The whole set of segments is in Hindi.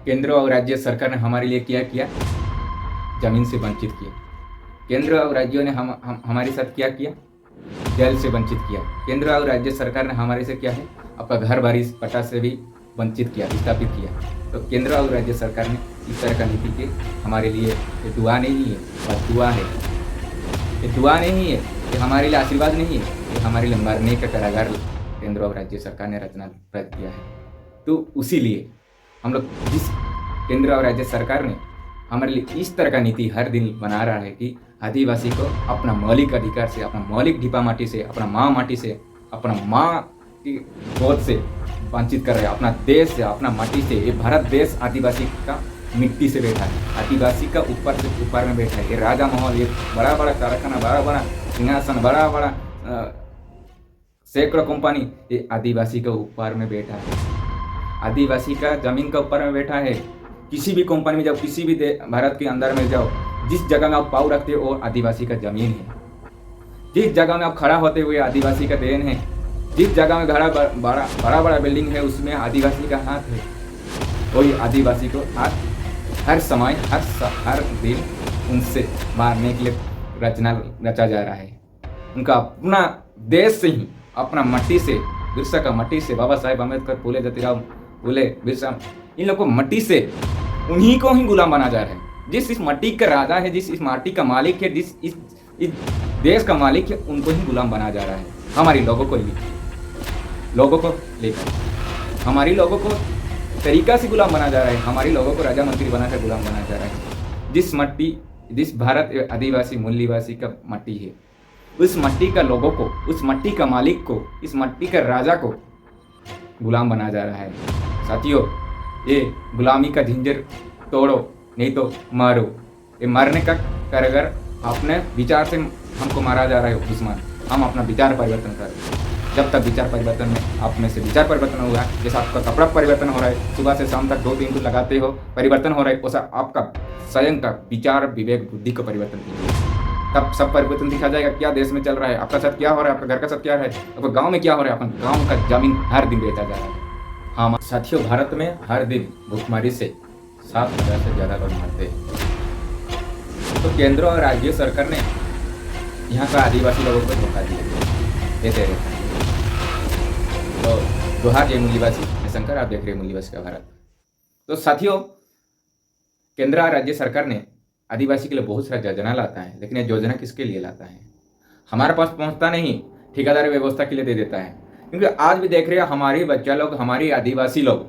केंद्र और राज्य सरकार ने हमारे लिए क्या किया? जमीन से वंचित किया। केंद्र और राज्यों ने हमारे साथ क्या किया? जल से वंचित किया। केंद्र और राज्य सरकार ने हमारे से क्या है? आपका घर बारी पट्टा से भी वंचित किया, विस्थापित किया। तो केंद्र और राज्य सरकार ने इस तरह का नीति के हमारे लिए ये दुआ नहीं है, बस दुआ है। ये दुआ नहीं है, ये हमारे लिए आशीर्वाद नहीं है, ये हमारे लिए मरने का कारागार केंद्र और राज्य सरकार ने रचना किया है। तो उसी लिए हम लोग जिस केंद्र और राज्य सरकार ने हमारे लिए इस तरह का नीति हर दिन बना रहा है कि आदिवासी को अपना मौलिक अधिकार से, अपना मौलिक ढीपा माटी से, अपना माँ माटी से, अपना माँ की गोद से वंचित कर रहे हैं, अपना देश से, अपना माटी से। ये भारत देश आदिवासी का मिट्टी से बैठा है, आदिवासी का ऊपर से ऊपर में बैठा है। ये राजा महल, ये बड़ा बड़ा कारखाना, बड़ा बड़ा सिंहासन, बड़ा बड़ा सैकड़ों कंपनी, ये आदिवासी के ऊपर में बैठा है। आदिवासी का जमीन का ऊपर में बैठा है। किसी भी कंपनी में जाओ, किसी भी भारत के अंदर में जाओ, जिस जगह में आप पाँव रखते हो वो आदिवासी का जमीन है। जिस जगह में आप खड़ा होते हुए आदिवासी का देन है। जिस जगह में बड़ा बड़ा बिल्डिंग है उसमें आदिवासी का हाथ है। वही आदिवासी को हर समय हर दिन उनसे मारने के लिए रचा जा रहा है। उनका अपना देश से ही, अपना मट्टी से, बिरसा का मट्टी से, बाबा साहेब अम्बेडकर, फूले ज्योतिराव फूले, बिरसा, इन लोगों को मट्टी से उन्हीं को ही गुलाम बना जा रहा है। जिस इस मट्टी का राजा है, जिस इस माटी का मालिक है, जिस इस देश का मालिक है, उनको ही गुलाम बना जा रहा है। हमारे लोगों को लेकर हमारी लोगों को तरीका से गुलाम बना जा रहा है। हमारे लोगों को राजा मंत्री बनाकर गुलाम बना जा रहा है। जिस भारत आदिवासी मूलनिवासी का मट्टी है, उस मट्टी का लोगों को, उस मट्टी का मालिक को, इस मट्टी का राजा को गुलाम बना जा रहा है। साथियों, ये गुलामी का झंझर तोड़ो, नहीं तो मारो। ये मारने का कारीगर अपने विचार से हमको मारा जा रहा है दुश्मन। हम अपना विचार परिवर्तन करें। जब तक विचार परिवर्तन में आप में से विचार परिवर्तन होगा, जैसा आपका कपड़ा परिवर्तन हो रहा है, सुबह से शाम तक 2-3 दिन लगाते हो, परिवर्तन हो रहा है, वैसा आपका स्वयं का विचार, विवेक, बुद्धि को परिवर्तन कीजिए। तब सब परिवर्तन दिखा जाएगा। क्या देश में चल रहा है, आपका साथ क्या हो रहा है, आपका घर का साथ क्या है, आपका गाँव में क्या हो रहा है। अपन गाँव का जमीन हर दिन बेचा जा रहा है। हाँ साथियों, भारत में हर दिन भूखमरी से 7,000 से ज़्यादा लोग मरते हैं। तो केंद्र और राज्य सरकार ने यहाँ का आदिवासी लोगों को धोखा देते रहते हैं। तो जोहार जय मूल्यवासी, मैं शंकर, आप देख रहे हैं मूल्यवासी का भारत। तो साथियों, केंद्र और राज्य सरकार ने आदिवासी के लिए बहुत सारा योजना लाता है, लेकिन ये योजना किसके लिए लाता है? हमारे पास पहुंचता नहीं, ठेकेदारी व्यवस्था के लिए दे देता है। क्योंकि आज भी देख रहे हैं हमारे बच्चा लोग, हमारी आदिवासी लोग,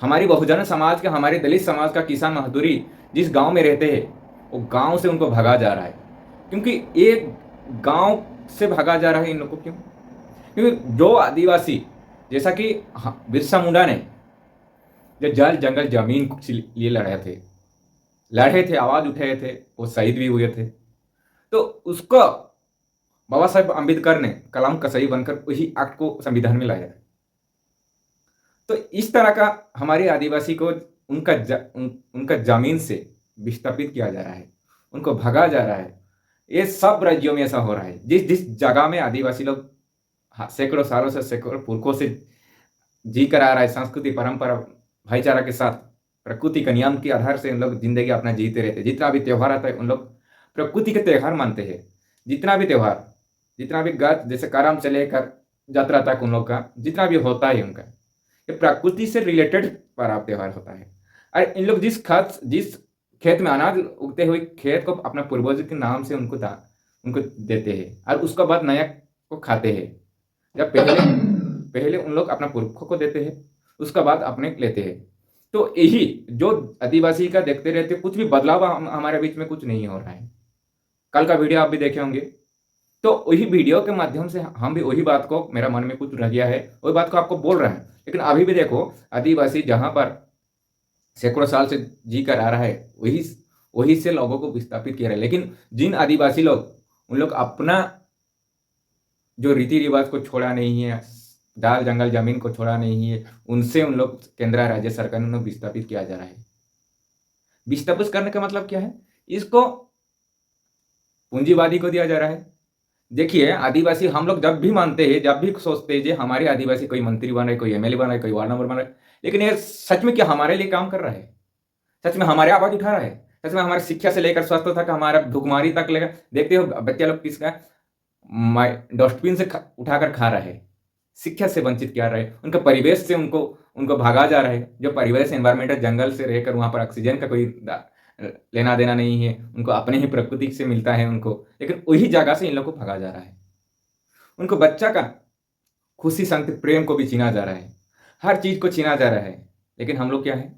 हमारी बहुजन समाज के, हमारे दलित समाज का किसान मजदूरी जिस गांव में रहते हैं, वो गांव से उनको भगा जा रहा है। क्योंकि एक गांव से भगा जा रहा है इन लोगों को, क्यों? क्योंकि जो आदिवासी, जैसा कि बिरसा मुंडा ने जो जल जंगल जमीन के लिए लड़े थे, आवाज उठाए थे, वो शहीद भी हुए थे। तो उसको बाबा साहेब अम्बेडकर ने कलम कसाई बनकर वही एक्ट को संविधान में लाया। तो इस तरह का हमारे आदिवासी को उनका जमीन से विस्थापित किया जा रहा है, उनको भगा जा रहा है। ये सब राज्यों में ऐसा हो रहा है। जिस जगह में आदिवासी लोग सैकड़ों सालों से, सैकड़ों पुरखों से जी कर आ रहा है, संस्कृति परंपरा भाईचारा के साथ, प्रकृति के नियम के आधार से उन लोग जिंदगी अपना जीते रहते हैं। जितना भी त्यौहार आता है उन लोग प्रकृति के त्यौहार मानते हैं। जितना भी त्यौहार, जितना भी गत, जैसे करम से लेकर यात्रा तक, उन लोग का जितना भी होता है उनका, ये प्रकृति से रिलेटेड पर्व त्यौहार होता है। और इन लोग जिस खेत में अनाज उगते हुए खेत को अपना पूर्वज के नाम से उनको देते हैं, और उसके बाद नया को खाते हैं। जब पहले उन लोग अपना पुरखों को देते हैं, उसका बाद अपने लेते हैं। तो यही जो आदिवासी का देखते रहते, कुछ भी बदलाव हमारे बीच में कुछ नहीं हो रहा है। कल का वीडियो आप भी देखे होंगे, तो वही वीडियो के माध्यम से हम भी वही बात को, मेरा मन में कुछ रह गया है, वही बात को आपको बोल रहे हैं। लेकिन अभी भी देखो, आदिवासी जहां पर सैकड़ों साल से जी कर आ रहा है, वही से लोगों को विस्थापित किया रहा है। लेकिन जिन आदिवासी लोग, उन लोग अपना जो रीति रिवाज को छोड़ा नहीं है, दाल जंगल जमीन को छोड़ा नहीं है, उनसे उन लोग केंद्र राज्य सरकार ने विस्थापित किया जा रहा है। विस्थापित करने का मतलब क्या है? इसको पूंजीवादी को दिया जा रहा है। देखिए, आदिवासी हम लोग जब भी मानते हैं, जब भी सोचते हैं, जो हमारे आदिवासी कोई मंत्री बन रहे, कोई एमएलए बन रहे, कोई वार्ड नंबर बन रहे, लेकिन ये सच में क्या हमारे लिए काम कर रहा है? सच में हमारे आवाज उठा रहा है? सच में हमारे शिक्षा से लेकर स्वास्थ्य तक, हमारा भुखमरी तक लेकर, देखते हो बच्चे लोग किसका डस्टबिन से उठाकर खा रहा है, शिक्षा से वंचित किया रहा है, उनका परिवेश से उनको उनको भागा जा रहा है। जो परिवेश एनवायरमेंट जंगल से रहकर वहां पर ऑक्सीजन का कोई लेना देना नहीं है, उनको अपने ही प्रकृति से मिलता है उनको, लेकिन वही जगह से इन लोग को भगा जा रहा है। उनको बच्चा का खुशी, शांति, प्रेम को भी छीना जा रहा है, हर चीज को छीना जा रहा है। लेकिन हम लोग क्या है,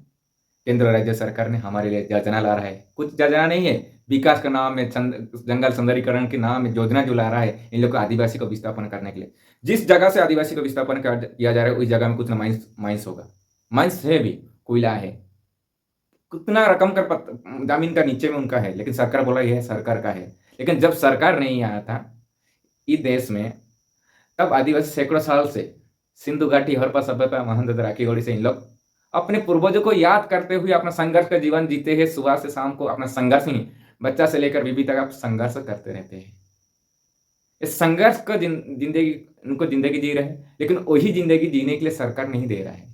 केंद्र राज्य सरकार ने हमारे लिए योजना ला रहा है, कुछ योजना नहीं है, विकास का नाम में, जंगल सौंदर्यीकरण के नाम में योजना जो ला रहा है इन लोग को आदिवासी को विस्थापन करने के लिए। जिस जगह से आदिवासी को विस्थापन किया जा रहा है उस जगह में कुछ ना माइंस होगा, माइंस है भी, कोयला है, कितना रकम का जमीन का नीचे में उनका है, लेकिन सरकार बोला यह सरकार का है। लेकिन जब सरकार नहीं आया था इस देश में, तब आदिवासी सैकड़ों साल से सिंधु घाटी, हड़प्पा सभ्यता, महानदा, राखीगढ़ी से इन लोग अपने पूर्वजों को याद करते हुए अपना संघर्ष का जीवन जीते हैं। सुबह से शाम को अपना संघर्ष ही, बच्चा से लेकर बीबी तक आप संघर्ष करते रहते हैं। इस संघर्ष का जिंदगी, उनको जिंदगी जी रहे हैं, लेकिन वही जिंदगी जीने के लिए सरकार नहीं दे रहा है।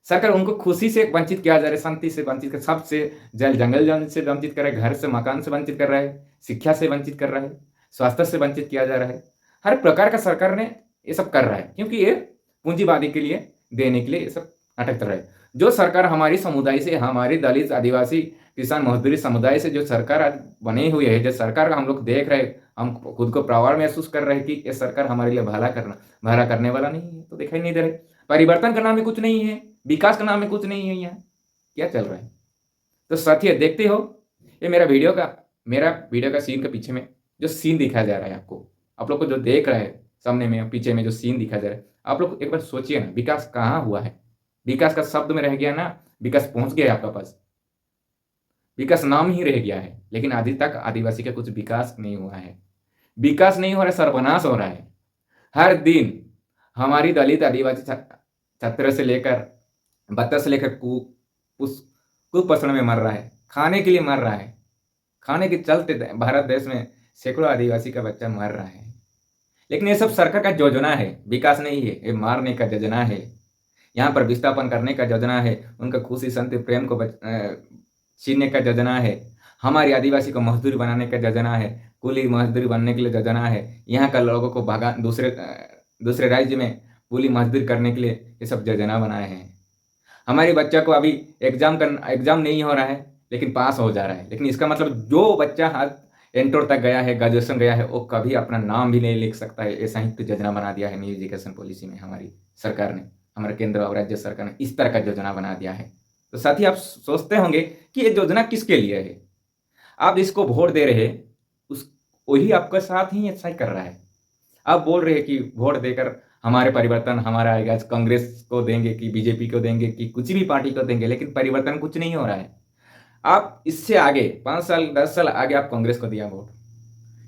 सरकार उनको खुशी से वंचित किया जा रहा है, शांति से वंचित कर, सबसे जंगल से वंचित कर रहा है, घर से, मकान से वंचित कर रहा है, शिक्षा से वंचित कर रहा है, स्वास्थ्य से वंचित किया जा रहा है। हर प्रकार का सरकार ने ये सब कर रहा है, क्योंकि ये पूंजीवादी के लिए देने के लिए ये सब नाटक कर रहा है। जो सरकार हमारी समुदाय से, हमारी दलित, आदिवासी, किसान, मजदूरी समुदाय से जो सरकार आज बनी हुई है, जो सरकार का हम लोग देख रहे हैं, हम खुद को प्राउड महसूस कर रहे हैं कि ये सरकार हमारे लिए भला करने वाला नहीं है, तो दिखाई नहीं दे रहे। परिवर्तन का नाम में कुछ नहीं है, विकास का नाम में कुछ नहीं है, यहाँ क्या चल रहा है? तो साथियों देखते हो, ये मेरा वीडियो का सीन के पीछे में जो सीन दिखाया जा रहा है, आपको, आप लोग को जो देख रहा है सामने में, पीछे में जो सीन दिखाया जा रहा है, आप लोग एक बार सोचिए ना, विकास कहाँ हुआ है? विकास का शब्द में रह गया ना, विकास पहुंच गया है आपका पास, विकास नाम ही रह गया है, लेकिन आज तक आदिवासी का कुछ विकास नहीं हुआ है। विकास नहीं हो रहा है, सर्वनाश हो रहा है। हर दिन हमारी दलित, आदिवासी छात्र से लेकर, बच्चा से लेकर कुपोषण में मर रहा है, खाने के लिए मर रहा है, खाने के चलते भारत देश में सैकड़ों आदिवासी का बच्चा मर रहा है। लेकिन ये सब सरकार का योजना है, विकास नहीं है, ये मारने का योजना है, यहाँ पर विस्थापन करने का योजना है, उनका खुशी, शांति, प्रेम को छीनने का योजना है, हमारी आदिवासी को मजदूरी बनाने का योजना है, कुली मजदूरी बनने के लिए योजना है, यहाँ का लोगों को भगा दूसरे राज्य में कुली मजदूरी करने के लिए ये सब योजना बनाए हैं। हमारे बच्चा को अभी एग्जाम नहीं हो रहा है, लेकिन पास हो जा रहा है। लेकिन इसका मतलब जो बच्चा इंटर तक गया है, ग्रेजुएशन गया है, वो कभी अपना नाम भी नहीं लिख सकता है। ऐसा ही तो योजना बना दिया है न्यू एजुकेशन पॉलिसी में हमारी सरकार ने, हमारे केंद्र और राज्य सरकार ने इस तरह का योजना बना दिया है। तो साथ ही आप सोचते होंगे कि ये योजना किसके लिए है? आप जिसको वोट दे रहे हैं वही आपके साथ ही ऐसा ही कर रहा है। आप बोल रहे हैं कि वोट देकर हमारे परिवर्तन हमारा आएगा, कांग्रेस को देंगे कि बीजेपी को देंगे कि कुछ भी पार्टी को देंगे, लेकिन परिवर्तन कुछ नहीं हो रहा है। आप इससे आगे 5 साल 10 साल आगे आप कांग्रेस को दिया वोट,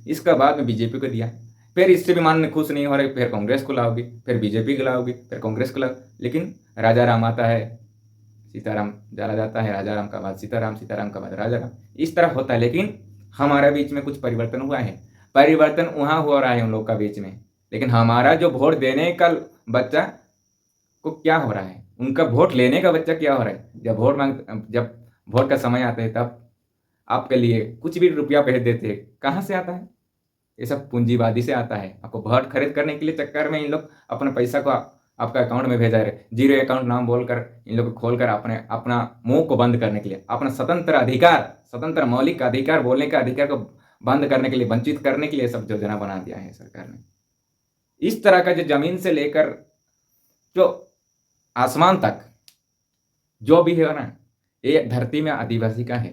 इसका बाद में बीजेपी को दिया, फिर इससे भी मान खुश नहीं हो रहे, फिर कांग्रेस को लाओगे, फिर बीजेपी को लाओगे, फिर कांग्रेस को लाओगे। लेकिन राजा राम आता है, सीताराम चला जाता है, राजा राम का बाद सीताराम, सीताराम का बाद राजा राम, इस तरह होता है। लेकिन हमारे बीच में कुछ परिवर्तन हुआ है, परिवर्तन वहाँ हो रहा है उन लोग का बीच में, लेकिन हमारा जो वोट देने का बच्चा को क्या हो रहा है, उनका वोट लेने का बच्चा क्या हो रहा है? जब वोट का समय आता है तब आपके लिए कुछ भी रुपया भेज देते हैं, कहाँ से आता है? ये सब पूंजीवादी से आता है। आपको वोट खरीद करने के लिए चक्कर में इन लोग अपने पैसा को आपका अकाउंट में भेजा रहे, जीरो अकाउंट नाम बोलकर इन लोग को खोलकर अपना मुंह को बंद करने के लिए, अपना स्वतंत्र मौलिक अधिकार, बोलने का अधिकार को बंद करने के लिए, वंचित करने के लिए सब योजना बना दिया है सरकार ने। इस तरह का जो जमीन से लेकर जो आसमान तक जो भी है ना, ये धरती में आदिवासी का है,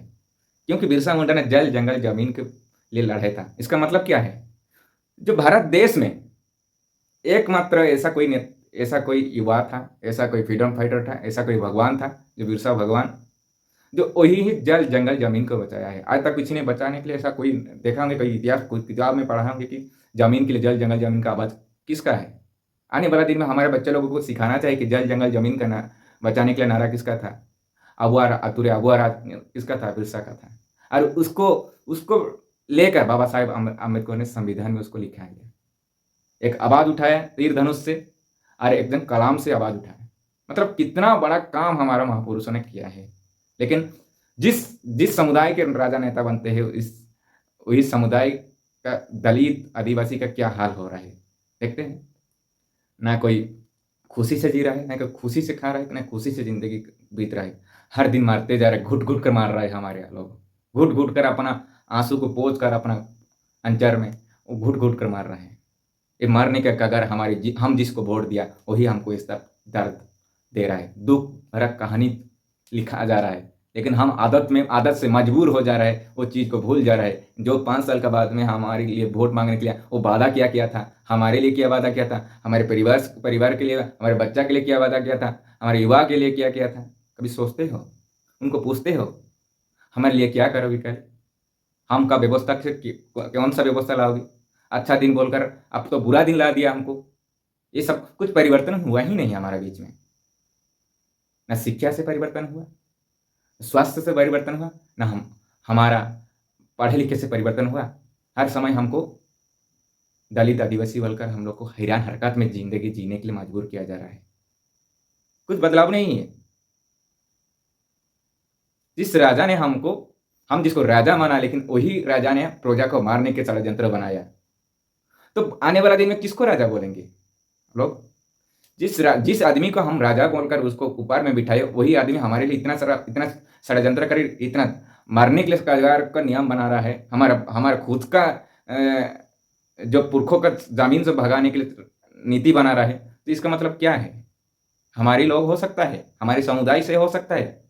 क्योंकि बिरसा मुंडा ने जल जंगल जमीन के लिए लड़े था। इसका मतलब क्या है? जो भारत देश में एकमात्र ऐसा कोई युवा था, ऐसा कोई फ्रीडम फाइटर था, ऐसा कोई भगवान था, जो बिरसा भगवान, जो वही ही जल जंगल जमीन को बचाया है। आज तक किसी ने बचाने के लिए ऐसा कोई देखा होंगे, कोई इतिहास, कोई किताब में पढ़ा होंगे कि जमीन के लिए, जल जंगल जमीन का आवाज किसका है? आने वाला दिन में हमारे बच्चे लोगों को सिखाना चाहिए कि जल जंगल जमीन का बचाने के लिए नारा किसका था? अबुआ किसका था? बिरसा का था। और उसको लेकर बाबा साहेब अम्बेडकर ने संविधान में उसको लिखा है। एक आवाज उठाया तीर धनुष से, और एकदम कलाम से आवाज उठाया, मतलब कितना बड़ा काम हमारा महापुरुषों ने किया है। लेकिन जिस जिस समुदाय के राजा नेता बनते हैं, इस समुदाय का, दलित आदिवासी का क्या हाल हो रहा है देखते हैं। ना कोई खुशी से जी रहा है, ना कोई खुशी से खा रहा है, ना खुशी से जिंदगी बीत रहा है। हर दिन मारते जा रहे, घुट घुट कर मार रहा है हमारे यहाँ लोग, घुट घुट कर अपना आंसू को पोंछ कर अपना अंचर में वो घुट घुट कर मार रहे हैं। ये मरने का कगार हम जिसको वोट दिया वही हमको इस दर्द दे रहा है, दुख भरा कहानी लिखा जा रहा है। लेकिन हम आदत से मजबूर हो जा रहे हैं, वो चीज़ को भूल जा रहा है। जो 5 साल का बाद में हमारे लिए वोट मांगने के लिए वो वादा किया किया था, हमारे लिए क्या वादा किया था, हमारे परिवार के लिए, हमारे बच्चा के लिए क्या वादा किया था, हमारे युवा के लिए क्या किया था, कभी सोचते हो? उनको पूछते हो हमारे लिए क्या करोगे कल? हम का व्यवस्था से कौन सा व्यवस्था लाओगे? अच्छा दिन बोलकर अब तो बुरा दिन ला दिया हमको। ये सब कुछ परिवर्तन हुआ ही नहीं हमारे बीच में। ना शिक्षा से परिवर्तन हुआ, स्वास्थ्य से परिवर्तन हुआ, ना हमारा पढ़े लिखे से परिवर्तन हुआ। हर समय हमको दलित आदिवासी बोलकर हम लोग को हैरान हरकत में जिंदगी जीने के लिए मजबूर किया जा रहा है। कुछ बदलाव नहीं है। जिस राजा ने हम जिसको राजा माना, लेकिन वही राजा ने प्रजा को मारने के षड्यंत्र बनाया। तो आने वाला दिन में किसको राजा बोलेंगे लोग? जिस आदमी को हम राजा बोलकर उसको ऊपर में बिठाए, वही आदमी हमारे लिए इतना षड्यंत्र करे, इतना मारने के लिए कगार का नियम बना रहा है। हमारा खुद का जो पुरखों का जमीन से भगाने के लिए नीति बना रहा है। तो इसका मतलब क्या है? हमारे लोग हो सकता है, हमारे समुदाय से हो सकता है,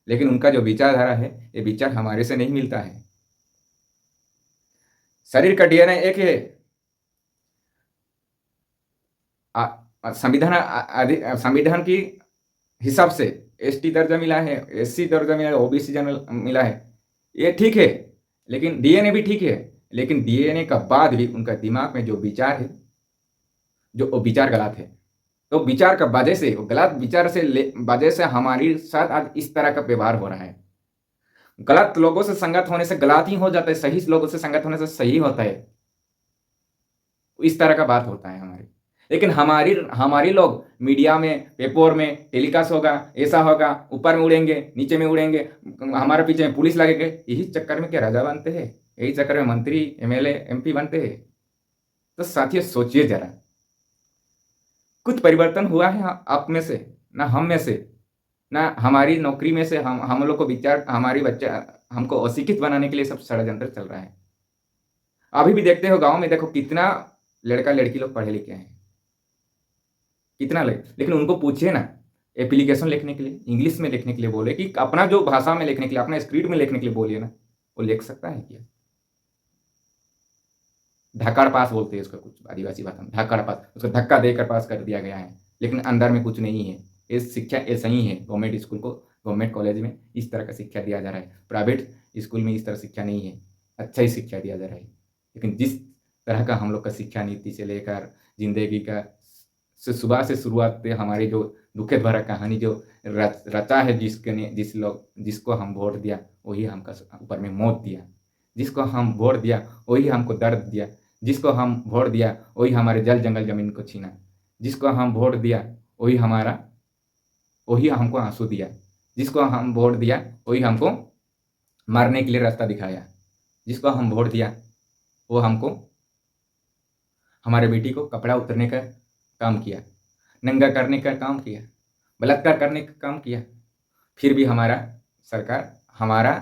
लेकिन उनका जो विचारधारा है, ये विचार हमारे से नहीं मिलता है। शरीर का डीएनए एक है। संविधान की हिसाब से एसटी दर्जा मिला है, एससी दर्जा मिला है, ओबीसी जनरल मिला है, ये ठीक है। लेकिन डीएनए भी ठीक है, लेकिन डीएनए का बाद भी उनका दिमाग में जो विचार है, जो वो विचार गलत है। तो विचार का वजह से, गलत विचार से वजह से हमारे साथ आज इस तरह का व्यवहार हो रहा है। गलत लोगों से संगत होने से गलत ही हो जाता है, सही लोगों से संगत होने से सही होता है। इस तरह का बात होता है हमारी। लेकिन हमारी लोग मीडिया में, पेपर में टेलीकास्ट होगा, ऐसा होगा, ऊपर में उड़ेंगे, नीचे में उड़ेंगे, हमारे पीछे में पुलिस लगेंगे। यही चक्कर में क्या राजा बनते हैं? यही चक्कर में मंत्री, एमएलए, एमपी बनते हैं? तो साथियों सोचिए जरा, कुछ परिवर्तन हुआ है आप में से? ना हम में से, ना हमारी नौकरी में से। हम लोग को विचार, हमारी बच्चा हमको अशिक्षित बनाने के लिए सब षड्यंत्र चल रहा है। अभी भी देखते हो गांव में, देखो कितना लड़का लड़की लोग पढ़े लिखे हैं, कितना लेकिन उनको पूछिए ना, एप्लीकेशन लिखने के लिए, इंग्लिश में लिखने के लिए बोले कि अपना जो भाषा में लिखने के लिए, अपना स्क्रिप्ट में लिखने के लिए बोलिए ना, वो लिख सकता है क्या? धक्का पास बोलते हैं उसका, कुछ आदिवासी भाषा में धक्का पास, उसको धक्का देकर पास कर दिया गया है, लेकिन अंदर में कुछ नहीं है। ये शिक्षा ऐसा ही है। गवर्नमेंट स्कूल को, गवर्नमेंट कॉलेज में इस तरह का शिक्षा दिया जा रहा है, प्राइवेट स्कूल में इस तरह शिक्षा नहीं है। अच्छा ही शिक्षा दिया जा रहा है। लेकिन जिस तरह का हम लोग का शिक्षा नीति से लेकर जिंदगी का सुबह से शुरुआत पे हमारी जो दुखद भरा कहानी जो रचा है, जिसको हम वोट दिया वही हमका ऊपर में मौत दिया, जिसको हम वोट दिया वही हमको दर्द दिया, जिसको हम वोट दिया वही हमारे जल जंगल जमीन को छीना, जिसको हम वोट दिया वही हमको आंसू दिया, जिसको हम वोट दिया वही हमको मारने के लिए रास्ता दिखाया, जिसको हम वोट दिया वो हमको, हमारे बेटी को कपड़ा उतरने का काम किया, नंगा करने का काम किया, बलात्कार करने का काम किया। फिर भी हमारा सरकार, हमारा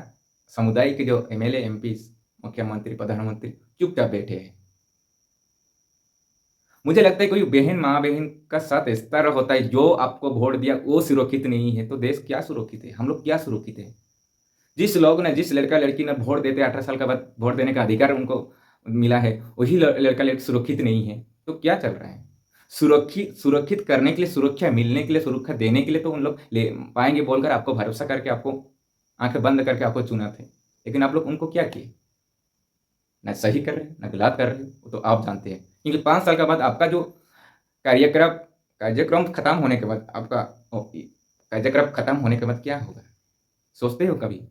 समुदाय के जो एमएलए, एमपी, मुख्यमंत्री, प्रधानमंत्री चुपचाप बैठे हैं। मुझे लगता है कोई बहन, माँ बहन का साथ इस तरह होता है, जो आपको वोट दिया वो सुरक्षित नहीं है तो देश क्या सुरक्षित है? हम लोग क्या सुरक्षित है? जिस लड़का लड़की ने वोट देते 18 साल के बाद वोट देने का अधिकार उनको मिला है, वही लड़का लड़की सुरक्षित नहीं है तो क्या चल रहा है? सुरक्षित करने के लिए, सुरक्षा मिलने के लिए, सुरक्षा देने के लिए तो उन लोग ले पाएंगे बोलकर आपको भरोसा करके, आपको आंखें बंद करके आपको चुना थे। लेकिन आप लोग उनको क्या किए? ना सही कर रहे, ना गलत कर रहे, वो तो आप जानते हैं। क्योंकि 5 साल के बाद आपका जो कार्यक्रम खत्म होने के बाद, आपका कार्यक्रम खत्म होने के बाद क्या होगा? सोचते हो कभी?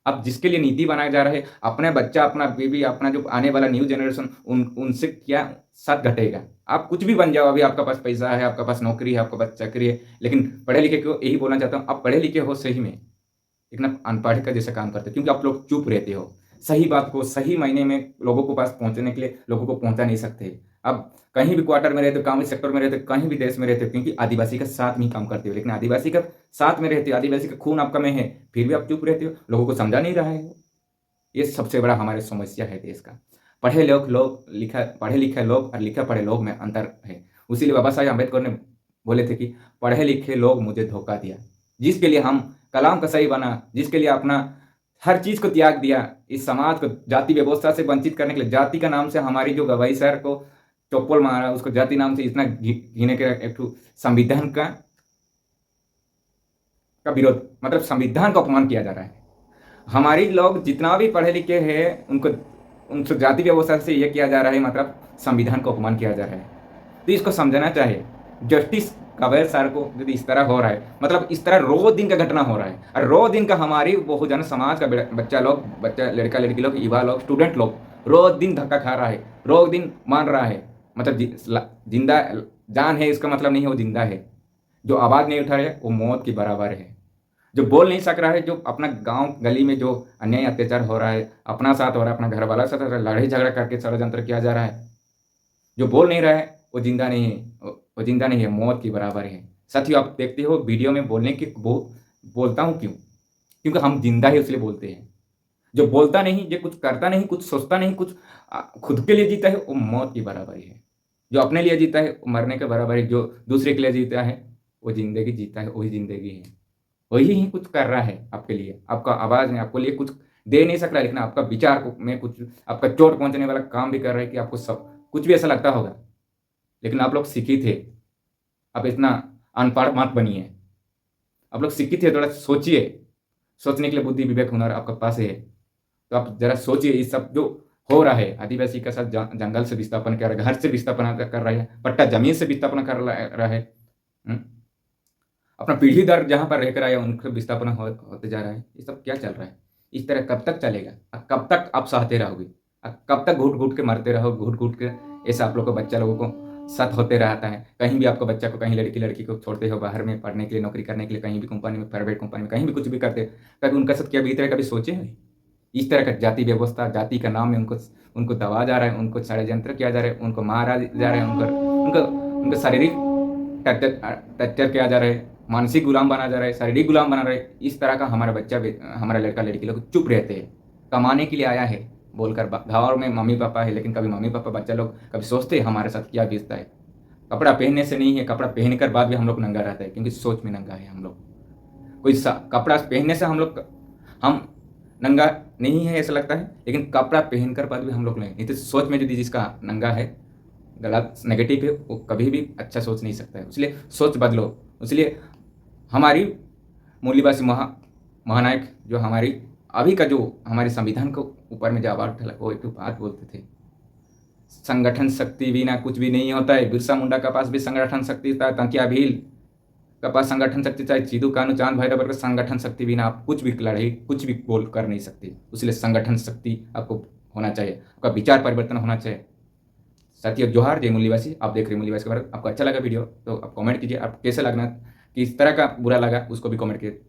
अब जिसके लिए नीति बनाया जा रहा है, अपने बच्चा, अपना बीवी, अपना जो आने वाला न्यू जनरेशन, उनसे क्या साथ घटेगा। आप कुछ भी बन जाओ, अभी आपका पास पैसा है, आपका पास नौकरी है, आपके पास चाकरी है, लेकिन पढ़े लिखे को यही बोलना चाहता हूँ, आप पढ़े लिखे हो सही में, लेकिन आप अनपढ़ का जैसा काम करते हो, क्योंकि आप लोग चुप रहते हो। सही बात को सही मायने में लोगों को पास पहुंचने के लिए लोगों को पहुंचा नहीं सकते। अब कहीं भी क्वार्टर में रहते हो, ग्रामीण सेक्टर में रहते हो, कहीं भी देश में रहते हो, क्योंकि आदिवासी का साथ में ही काम करते हो, लेकिन आदिवासी का साथ में रहते हो, आदिवासी का खून आपका में है, फिर भी आप चुप रहते हो, लोगों को समझा नहीं रहा है। ये सबसे बड़ा हमारी समस्या है देश का। पढ़े लिखे लोग और लिखे पढ़े लोग में अंतर है। उसीलिए बाबा साहेब अम्बेडकर ने बोले थे कि पढ़े लिखे लोग मुझे धोखा दिया। जिसके लिए हम कलाम कसाई बना, जिसके लिए अपना हर चीज़ को त्याग दिया, इस समाज को जाति व्यवस्था से वंचित करने के लिए, जाति का नाम से हमारी जो गवाई सर को चौपल मारा, उसको जाति नाम से इतना घिने के एक संविधान का विरोध, मतलब संविधान का अपमान किया जा रहा है। हमारी लोग जितना भी पढ़े लिखे हैं, उनसे जाति व्यवस्था से ये किया जा रहा है, मतलब संविधान का अपमान किया जा रहा है। तो इसको समझना चाहिए। जस्टिस कबीर सर को यदि इस तरह हो रहा है, मतलब इस तरह रोज दिन का घटना हो रहा है, और रोज दिन का हमारी बहुजन समाज का बच्चा लड़का लड़की लोग, युवा लोग, स्टूडेंट लोग रोज दिन धक्का खा रहा है, रोज दिन मान रहा है। मतलब जिंदा जान है, इसका मतलब नहीं है वो जिंदा है। जो आवाज़ नहीं उठा रहा है वो मौत के बराबर है। जो बोल नहीं सक रहा है, जो अपना गांव गली में जो अन्याय अत्याचार हो रहा है, अपना साथ हो रहा है, अपना घर वाला साथ हो रहा है, लड़ाई झगड़ा करके षड्यंत्र किया जा रहा है, जो बोल नहीं रहा है वो जिंदा नहीं है, वो जिंदा नहीं है, मौत के बराबर है। साथियों, आप देखते हो वीडियो में बोलने की बोलता हूँ क्यों? क्योंकि हम जिंदा है इसलिए बोलते हैं। जो बोलता नहीं, जो कुछ करता नहीं, कुछ सोचता नहीं, कुछ खुद के लिए जीता है, वो मौत की बराबर है। जो अपने लिए जीता है वो मरने के बराबर है। जो दूसरे के लिए जीता है वो जिंदगी जीता है, वही जिंदगी है। वही ही कुछ कर रहा है आपके लिए, आपका आवाज़ में आपको लिए कुछ दे नहीं सक रहा है, लेकिन आपका विचार में कुछ आपका चोट पहुंचने वाला काम भी कर रहा है कि आपको सब कुछ भी ऐसा लगता होगा। लेकिन आप लोग शिक्षित थे, आप इतना अनपढ़ मत बनिए। आप लोग शिक्षित थे, थोड़ा सोचिए। सोचने के लिए बुद्धि विवेक हुनर आपके पास है, तो आप जरा सोचिए। ये सब जो हो रहा है, आदिवासी का साथ जंगल से विस्थापन कर रहा है, घर से विस्थापन कर रहा है, पट्टा जमीन से विस्थापन कर रहा है, अपना पीढ़ी दर जहाँ पर रहकर आया उनका विस्थापन होते जा रहा है। ये सब क्या चल रहा है? इस तरह कब तक चलेगा? कब तक आप सहते रहोगे? कब तक घुट घुट के मरते रहो, घुट घुट के? ऐसा आप लोग को, बच्चा लोगों को सत होते रहता है। कहीं भी आपको बच्चा को, कहीं लड़की को छोड़ते हो बाहर में पढ़ने के लिए, नौकरी करने के लिए, कहीं भी कंपनी में, प्राइवेट कंपनी में, कहीं भी कुछ भी करते, कभी उनका साथ क्या बीत रहा है, कभी सोचे हैं? इस तरह का जाति व्यवस्था, जाति का नाम में उनको दबाया जा रहा है, उनको षड्यंत्र किया जा रहा है, उनको मारा जा रहा है, उनको शारीरिक टर्चर किया जा रहा है, मानसिक गुलाम बना जा रहा है, शारीरिक गुलाम बना रहा है। इस तरह का हमारा बच्चा, हमारा लड़का लड़की लोग चुप रहते हैं। कमाने के लिए आया है बोलकर, घर में मम्मी पापा है, लेकिन कभी मम्मी पापा बच्चा लोग कभी सोचते हैं हमारे साथ क्या बीतता है? कपड़ा पहनने से नहीं है, कपड़ा पहनकर बाद भी हम लोग नंगा रहता है, क्योंकि सोच में नंगा है हम लोग। कपड़ा पहनने से हम नंगा नहीं है ऐसा लगता है, लेकिन कपड़ा पहनकर बाद भी हम लोग नहीं तो सोच में यदि जिसका नंगा है, गलत नेगेटिव है, वो कभी भी अच्छा सोच नहीं सकता है। इसलिए सोच बदलो। इसलिए हमारी मूल्यवासी महानायक जो हमारी अभी का, जो हमारे संविधान को ऊपर में जो आवाज उठा, वो एक बात बोलते थे, संगठन शक्ति बिना कुछ भी नहीं होता है। बिरसा मुंडा के पास भी संगठन शक्ति था, तंकिया भील के पास संगठन शक्ति, चाहे चिदू कानू, चांद भैरव का संगठन शक्ति बिना आप कुछ भी लड़ाई, कुछ भी बोल कर नहीं सकते। इसलिए संगठन शक्ति आपको होना चाहिए, आपका विचार परिवर्तन होना चाहिए। साथियों, जोहार, जय मूल्यवासी। आप देख रहे हैं मूल्यवासी के बारे में। आपको अच्छा लगा वीडियो तो आप कमेंट कीजिए, आप कैसे लगना, किस तरह का बुरा लगा उसको भी कमेंट कीजिए।